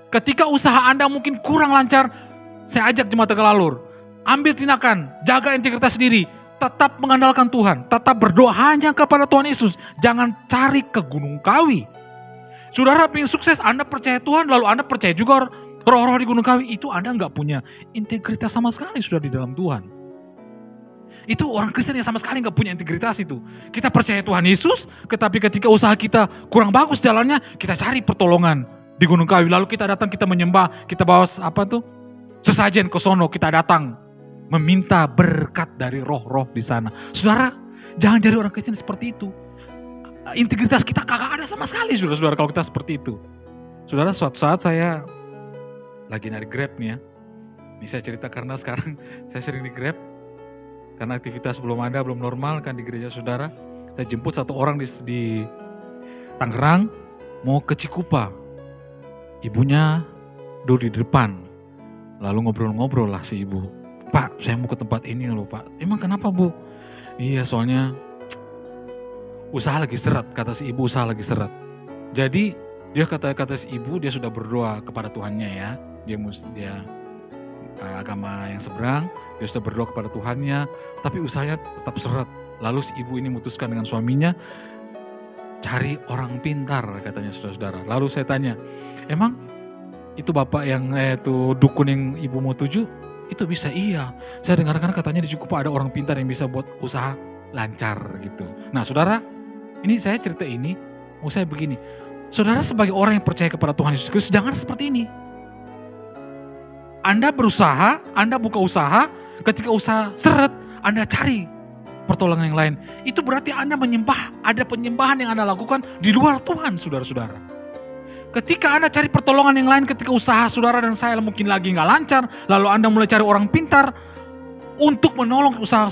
Ketika usaha Anda mungkin kurang lancar, saya ajak jemaat Tegal Alur, ambil tindakan, jaga integritas diri, tetap mengandalkan Tuhan, tetap berdoa hanya kepada Tuhan Yesus. Jangan cari ke Gunung Kawi. Saudara ingin sukses, Anda percaya Tuhan, lalu Anda percaya juga roh-roh di Gunung Kawi, itu Anda nggak punya integritas sama sekali sudah di dalam Tuhan. Itu orang Kristen yang sama sekali nggak punya integritas itu. Kita percaya Tuhan Yesus, tetapi ketika usaha kita kurang bagus jalannya, kita cari pertolongan di Gunung Kawi. Lalu kita datang, kita menyembah, kita bawa sesajen ke sono, kita datang meminta berkat dari roh-roh di sana. Saudara, jangan jadi orang Kristen seperti itu. Integritas kita kagak ada sama sekali, saudara-saudara, kalau kita seperti itu. Saudara, suatu saat saya lagi narik Grab nih ya. Ini saya cerita karena sekarang saya sering di Grab. Karena aktivitas belum ada, belum normal kan di gereja saudara. Saya jemput satu orang di Tangerang, mau ke Cikupa. Ibunya duduk di depan. Lalu ngobrol-ngobrol lah si ibu. Pak, saya mau ke tempat ini loh Pak. Emang kenapa Bu? Iya soalnya usaha lagi seret, kata si ibu usaha lagi seret. Jadi dia kata si ibu dia sudah berdoa kepada Tuhannya ya. Dia agama yang seberang, dia sudah berdoa kepada Tuhannya, tapi usahanya tetap seret. Lalu si ibu ini memutuskan dengan suaminya, cari orang pintar katanya saudara-saudara. Lalu saya tanya, emang itu bapak yang itu dukun yang ibu mau tuju? Itu bisa, iya. Saya dengarkan katanya di Cikupa ada orang pintar yang bisa buat usaha lancar gitu. Nah saudara, ini saya cerita ini, mau saya begini. Saudara sebagai orang yang percaya kepada Tuhan Yesus Kristus, jangan seperti ini. Anda berusaha, Anda buka usaha, ketika usaha seret, Anda cari pertolongan yang lain. Itu berarti Anda menyembah, ada penyembahan yang Anda lakukan di luar Tuhan saudara-saudara. Ketika Anda cari pertolongan yang lain, ketika usaha saudara dan saya mungkin lagi nggak lancar, lalu Anda mulai cari orang pintar untuk menolong usaha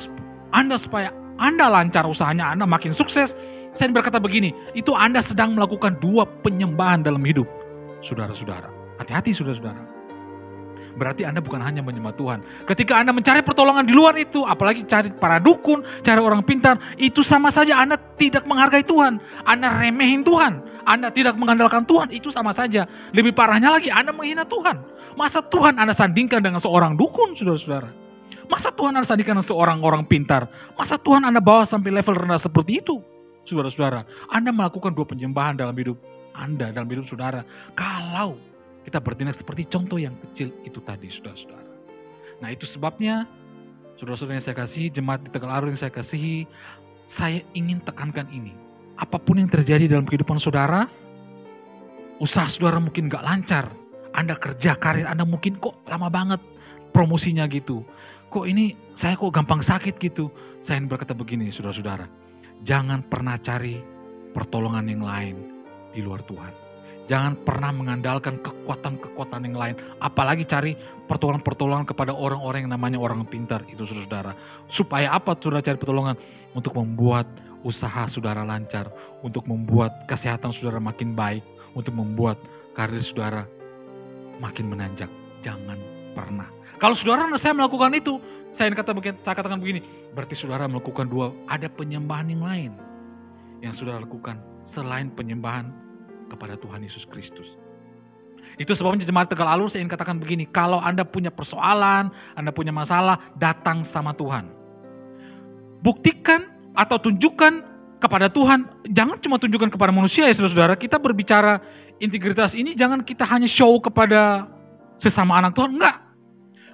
Anda supaya Anda lancar usahanya, Anda makin sukses. Saya berkata begini, itu Anda sedang melakukan dua penyembahan dalam hidup saudara-saudara. Hati-hati saudara-saudara. Berarti Anda bukan hanya menyembah Tuhan. Ketika Anda mencari pertolongan di luar itu, apalagi cari para dukun, cari orang pintar, itu sama saja Anda tidak menghargai Tuhan. Anda remehin Tuhan. Anda tidak mengandalkan Tuhan, itu sama saja. Lebih parahnya lagi, Anda menghina Tuhan. Masa Tuhan Anda sandingkan dengan seorang dukun, saudara-saudara? Masa Tuhan Anda sandingkan dengan seorang orang pintar? Masa Tuhan Anda bawa sampai level rendah seperti itu? Saudara-saudara, Anda melakukan dua penyembahan dalam hidup Anda, dalam hidup saudara. Kalau kita bertindak seperti contoh yang kecil itu tadi, saudara-saudara. Nah itu sebabnya, saudara-saudara yang saya kasihi, jemaat di Tegal Alur yang saya kasihi, saya ingin tekankan ini. Apapun yang terjadi dalam kehidupan saudara, usaha saudara mungkin gak lancar, Anda kerja, karir Anda mungkin kok lama banget promosinya gitu. Kok ini saya kok gampang sakit gitu. Saya ingin berkata begini saudara-saudara, jangan pernah cari pertolongan yang lain di luar Tuhan. Jangan pernah mengandalkan kekuatan-kekuatan yang lain. Apalagi cari pertolongan-pertolongan kepada orang-orang yang namanya orang pintar. Itu saudara. Supaya apa saudara cari pertolongan? Untuk membuat usaha saudara lancar. Untuk membuat kesehatan saudara makin baik. Untuk membuat karir saudara makin menanjak. Jangan pernah. Kalau saudara dan saya melakukan itu, saya katakan begini. Berarti saudara melakukan ada penyembahan yang lain. Yang saudara lakukan selain penyembahan kepada Tuhan Yesus Kristus. Itu sebabnya jemaat Tegal Alur saya ingin katakan begini, kalau Anda punya persoalan, Anda punya masalah, datang sama Tuhan. Buktikan atau tunjukkan kepada Tuhan, jangan cuma tunjukkan kepada manusia ya saudara-saudara, kita berbicara integritas ini jangan kita hanya show kepada sesama anak Tuhan, enggak.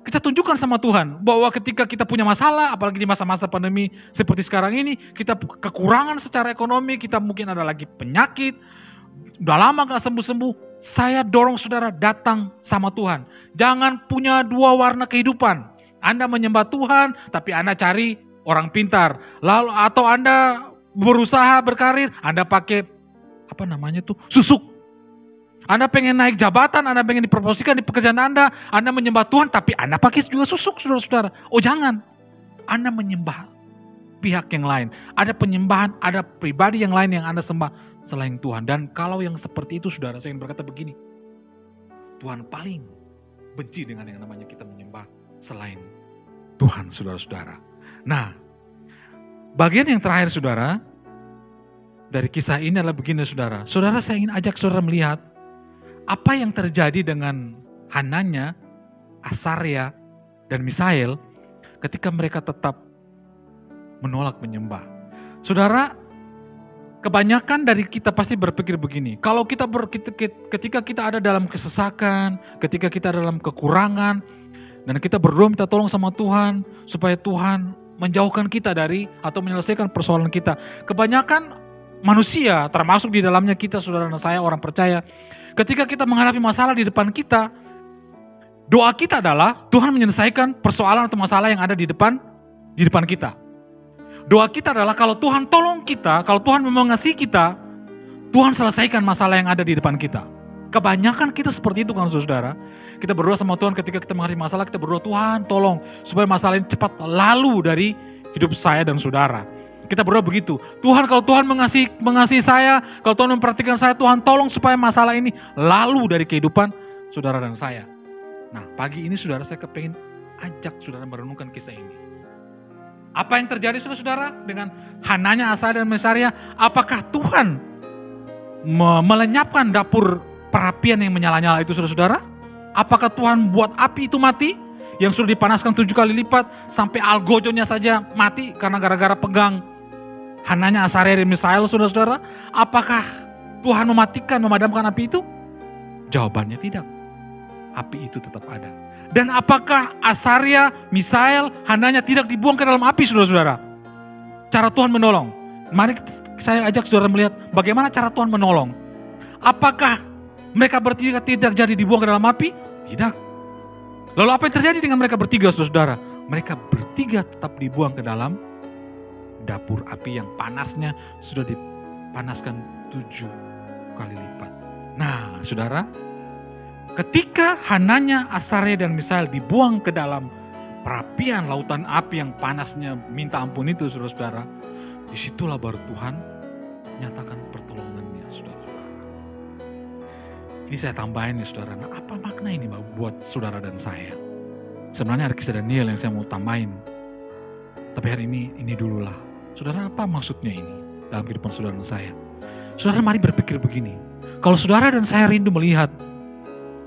Kita tunjukkan sama Tuhan bahwa ketika kita punya masalah, apalagi di masa-masa pandemi seperti sekarang ini, kita kekurangan secara ekonomi, kita mungkin ada lagi penyakit, udah lama gak sembuh-sembuh, saya dorong saudara datang sama Tuhan. Jangan punya dua warna kehidupan. Anda menyembah Tuhan, tapi Anda cari orang pintar. Lalu atau Anda berusaha berkarir, Anda pakai susuk. Anda pengen naik jabatan, Anda pengen dipromosikan di pekerjaan Anda menyembah Tuhan, tapi Anda pakai juga susuk, saudara-saudara. Oh jangan, Anda menyembah pihak yang lain. Ada penyembahan, ada pribadi yang lain yang Anda sembah selain Tuhan. Dan kalau yang seperti itu saudara, saya ingin berkata begini. Tuhan paling benci dengan yang namanya kita menyembah selain Tuhan, saudara-saudara. Nah, bagian yang terakhir saudara, dari kisah ini adalah begini saudara. Saudara, saya ingin ajak saudara melihat apa yang terjadi dengan Hananya, Asaria, dan Misael ketika mereka tetap menolak menyembah. Saudara, kebanyakan dari kita pasti berpikir begini, kalau ketika kita ada dalam kesesakan, ketika kita dalam kekurangan, dan kita berdoa minta tolong sama Tuhan, supaya Tuhan menjauhkan kita dari atau menyelesaikan persoalan kita. Kebanyakan manusia, termasuk di dalamnya kita, saudara dan saya orang percaya, ketika kita menghadapi masalah di depan kita, doa kita adalah Tuhan menyelesaikan persoalan atau masalah yang ada di depan kita. Doa kita adalah kalau Tuhan tolong kita, kalau Tuhan mengasihi kita, Tuhan selesaikan masalah yang ada di depan kita. Kebanyakan kita seperti itu kan saudara. Kita berdoa sama Tuhan ketika kita menghadapi masalah, kita berdoa Tuhan tolong supaya masalah ini cepat lalu dari hidup saya dan saudara. Kita berdoa begitu. Tuhan, kalau Tuhan mengasihi saya, kalau Tuhan memperhatikan saya, Tuhan tolong supaya masalah ini lalu dari kehidupan saudara dan saya. Nah pagi ini saudara, saya kepengen ajak saudara merenungkan kisah ini. Apa yang terjadi saudara-saudara dengan Hananya, Asaria, dan Misael? Apakah Tuhan melenyapkan dapur perapian yang menyala-nyala itu saudara-saudara? Apakah Tuhan buat api itu mati yang sudah dipanaskan 7 kali lipat sampai algojonya saja mati karena gara-gara pegang Hananya, Asaria, dan Misael saudara-saudara? Apakah Tuhan memadamkan api itu? Jawabannya tidak. Api itu tetap ada. Dan apakah Asaria, Misael, Hananya tidak dibuang ke dalam api saudara-saudara? Cara Tuhan menolong. Mari saya ajak saudara melihat bagaimana cara Tuhan menolong. Apakah mereka bertiga tidak jadi dibuang ke dalam api? Tidak. Lalu apa yang terjadi dengan mereka bertiga saudara-saudara? Mereka bertiga tetap dibuang ke dalam dapur api yang panasnya sudah dipanaskan 7 kali lipat. Nah saudara, ketika Hananya, Asaria, dan Misael dibuang ke dalam perapian lautan api yang panasnya minta ampun itu saudara-saudara, disitulah baru Tuhan nyatakan pertolongannya saudara-saudara. Ini saya tambahin nih saudara, nah apa makna ini buat saudara dan saya? Sebenarnya ada kisah Daniel yang saya mau tambahin, tapi hari ini dululah. Saudara, apa maksudnya ini dalam kehidupan saudara dan saya? Saudara, mari berpikir begini, kalau saudara dan saya rindu melihat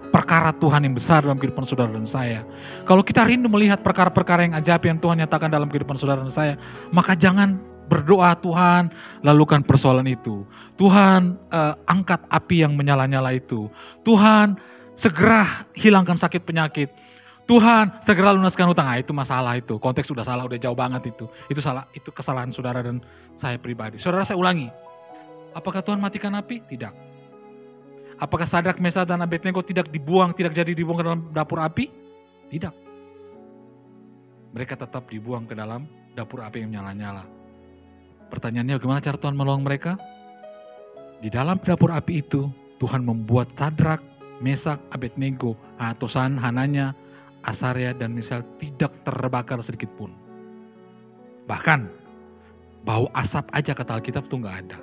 perkara Tuhan yang besar dalam kehidupan saudara dan saya, kalau kita rindu melihat perkara-perkara yang ajaib yang Tuhan nyatakan dalam kehidupan saudara dan saya, maka jangan berdoa Tuhan lalukan persoalan itu. Tuhan angkat api yang menyala-nyala itu. Tuhan segera hilangkan sakit penyakit. Tuhan segera lunaskan hutang. Itu masalah itu. Konteks sudah salah, udah jauh banget itu. Itu salah, itu kesalahan saudara dan saya pribadi. Saudara, saya ulangi. Apakah Tuhan matikan api? Tidak. Apakah Sadrak, Mesak dan Abednego tidak jadi dibuang ke dalam dapur api? Tidak. Mereka tetap dibuang ke dalam dapur api yang menyala-nyala. Pertanyaannya, bagaimana cara Tuhan menolong mereka? Di dalam dapur api itu, Tuhan membuat Sadrak, Mesak, Abednego, atau Hananya, Asaria, dan Misael tidak terbakar sedikit pun. Bahkan, bau asap aja kata Alkitab itu nggak ada.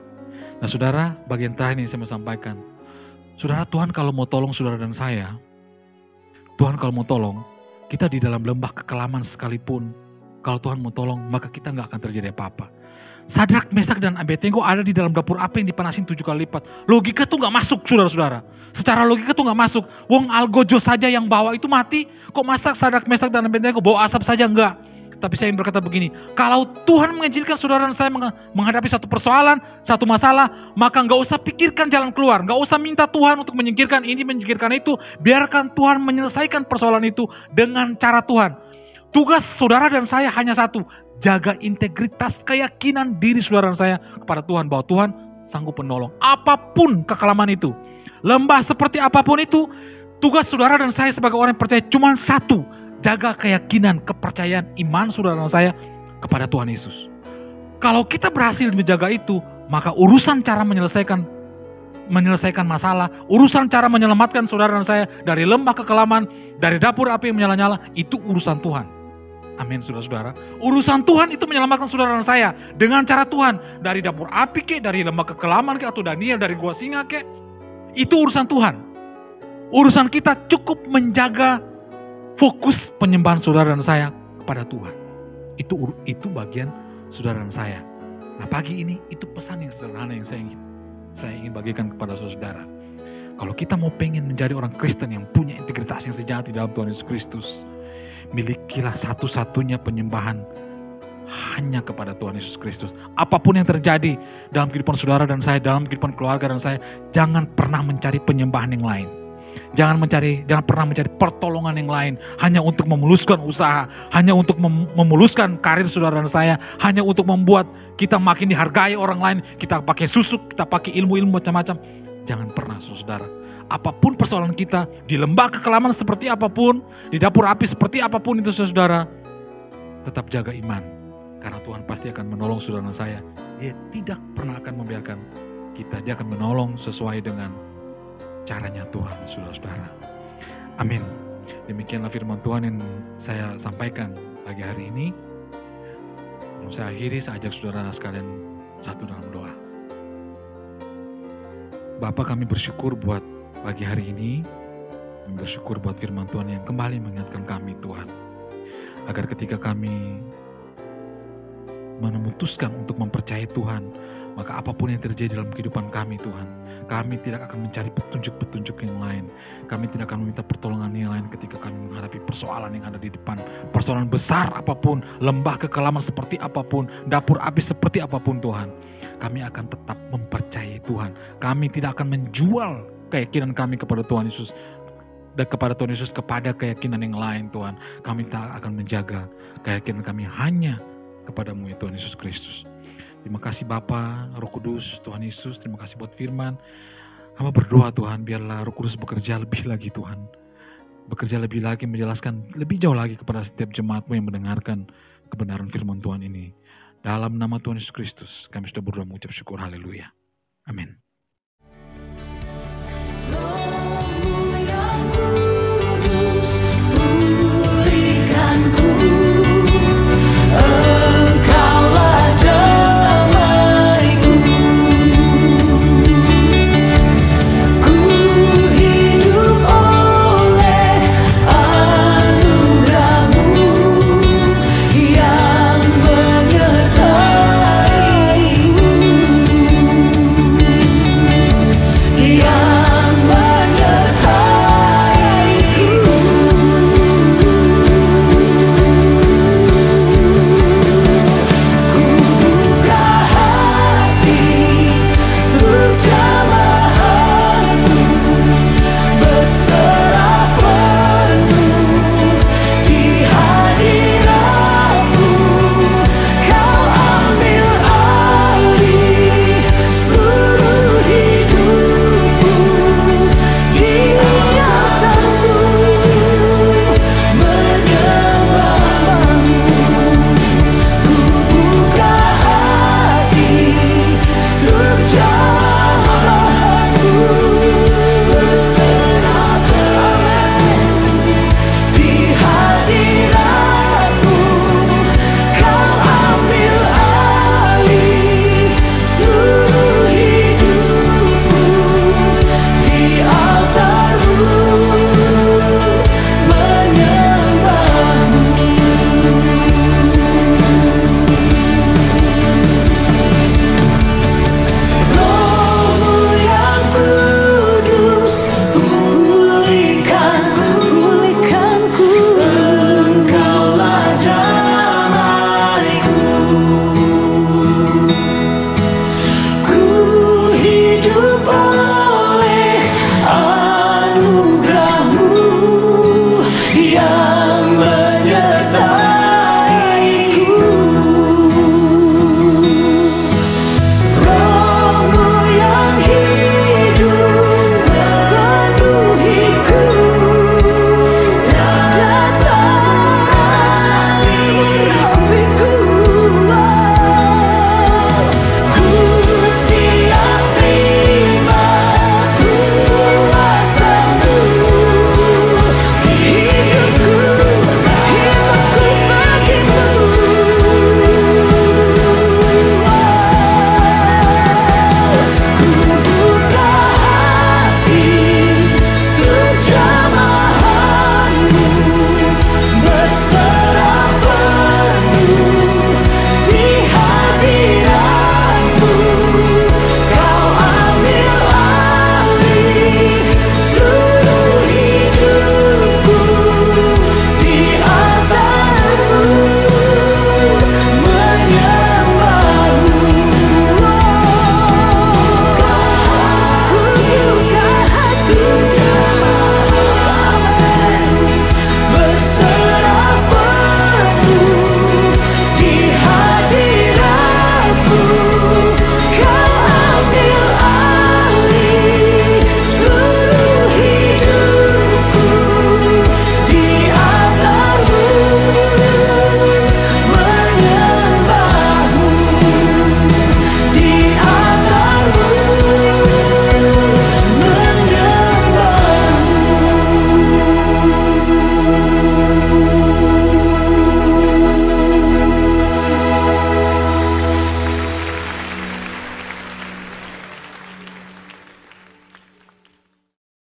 Nah saudara, bagian terakhir ini saya mau sampaikan. Saudara, Tuhan kalau mau tolong saudara dan saya, Tuhan kalau mau tolong, kita di dalam lembah kekelaman sekalipun, kalau Tuhan mau tolong, maka kita nggak akan terjadi apa-apa. Sadrak, Mesak, dan Abednego ada di dalam dapur api yang dipanasin 7 kali lipat. Logika tuh nggak masuk, saudara-saudara. Secara logika tuh nggak masuk. Wong Algojo saja yang bawa itu mati, kok masak Sadrak, Mesak, dan Abednego bawa asap saja enggak? Tapi saya ingin berkata begini, kalau Tuhan mengizinkan saudara dan saya menghadapi satu persoalan, satu masalah, maka nggak usah pikirkan jalan keluar, nggak usah minta Tuhan untuk menyingkirkan ini, menyingkirkan itu. Biarkan Tuhan menyelesaikan persoalan itu dengan cara Tuhan. Tugas saudara dan saya hanya satu, jaga integritas keyakinan diri saudara dan saya kepada Tuhan, bahwa Tuhan sanggup menolong. Apapun kekelaman itu, lembah seperti apapun itu, tugas saudara dan saya sebagai orang yang percaya cuma satu, jaga keyakinan, kepercayaan, iman saudara dan saya kepada Tuhan Yesus. Kalau kita berhasil menjaga itu, maka urusan cara menyelesaikan masalah, urusan cara menyelamatkan saudara dan saya dari lembah kekelaman, dari dapur api yang menyala-nyala, itu urusan Tuhan. Amin saudara-saudara. Urusan Tuhan itu menyelamatkan saudara dan saya dengan cara Tuhan. Dari dapur api ke, dari lembah kekelaman ke, atau Daniel dari gua singa ke, itu urusan Tuhan. Urusan kita cukup menjaga fokus penyembahan saudara dan saya kepada Tuhan. Itu bagian saudara dan saya. Nah pagi ini itu pesan yang sederhana yang saya ingin bagikan kepada saudara. Kalau kita mau pengen menjadi orang Kristen yang punya integritas yang sejati dalam Tuhan Yesus Kristus, milikilah satu-satunya penyembahan hanya kepada Tuhan Yesus Kristus. Apapun yang terjadi dalam kehidupan saudara dan saya, dalam kehidupan keluarga dan saya, jangan pernah mencari penyembahan yang lain. Jangan pernah mencari pertolongan yang lain hanya untuk memuluskan usaha, hanya untuk memuluskan karir saudara dan saya, hanya untuk membuat kita makin dihargai orang lain, kita pakai susuk, kita pakai ilmu-ilmu macam-macam. Jangan pernah saudara. Apapun persoalan kita, di lembah kekelaman seperti apapun, di dapur api seperti apapun itu saudara, tetap jaga iman. Karena Tuhan pasti akan menolong saudara dan saya. Dia tidak pernah akan membiarkan kita, dia akan menolong sesuai dengan caranya Tuhan, saudara-saudara. Amin. Demikianlah firman Tuhan yang saya sampaikan pagi hari ini. Saya akhiri, saya ajak saudara sekalian satu dalam doa. Bapa, kami bersyukur buat pagi hari ini. Kami bersyukur buat firman Tuhan yang kembali mengingatkan kami Tuhan. Agar ketika kami memutuskan untuk mempercayai Tuhan, maka apapun yang terjadi dalam kehidupan kami Tuhan, kami tidak akan mencari petunjuk-petunjuk yang lain. Kami tidak akan meminta pertolongan yang lain ketika kami menghadapi persoalan yang ada di depan. Persoalan besar apapun, lembah kekelaman seperti apapun, dapur api seperti apapun Tuhan. Kami akan tetap mempercayai Tuhan. Kami tidak akan menjual keyakinan kami kepada Tuhan Yesus. Dan kepada Tuhan Yesus kepada keyakinan yang lain Tuhan. Kami tak akan menjaga keyakinan kami hanya kepadamu ya Tuhan Yesus Kristus. Terima kasih Bapa, Roh Kudus, Tuhan Yesus, terima kasih buat firman. Hamba berdoa Tuhan, biarlah Roh Kudus bekerja lebih lagi Tuhan. Bekerja lebih lagi, menjelaskan lebih jauh lagi kepada setiap jemaat-Mu yang mendengarkan kebenaran firman Tuhan ini. Dalam nama Tuhan Yesus Kristus, kami sudah berdoa mengucap syukur, haleluya. Amin.